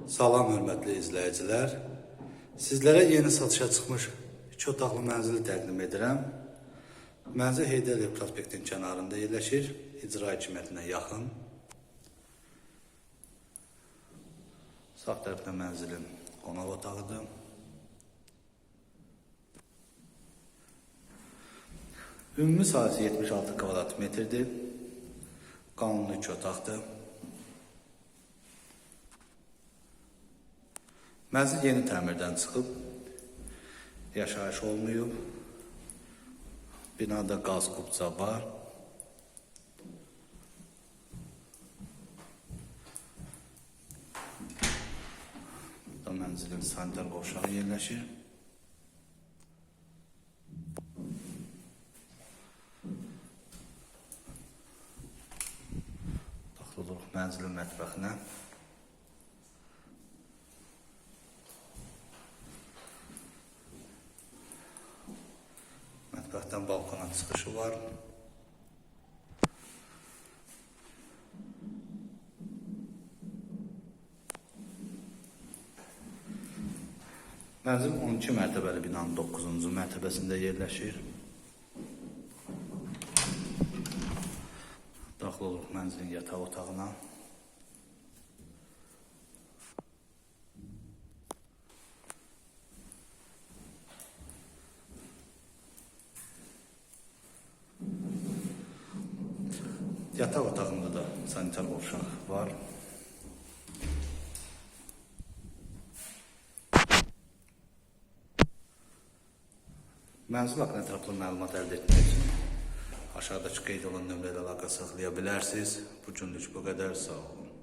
Salam hörmətli izləyicilər. Sizlərə yeni satışa çıxmış 2 otaqlı mənzili təqdim edirəm. Mənzil Heydər Əliyev prospektinin kənarında yerləşir, icra hakimiyyətinə yaxın. Sağ tərəfdə mənzilin qonaq otağıdır. Ümumi sahəsi 76 kvadrat metrdir. Qanunlu 2 otaqdır. Mənzil yeni təmirdən çıxıb, yaşayış olmayıb. Binada qaz qubca var. Burada mənzilin sanitar qovşağı yerləşir. Daxil oluruq mənzilin mətbəxinə. Mətbəxdən balkona çıxışı var. Mənzil 12 mərtəbəli binanın 9-cu mərtəbəsində yerləşir. Daxil oluruq mənzilin yataq otağına. Yataq otağında da sanitar qovşaq var. Mənzil haqqında ətraflı məlumat əldə etmək üçün aşağıdakı qeyd olunan nömrələ əlaqə saxlaya bilərsiniz. Bu günlük bu qədər, sağ olun.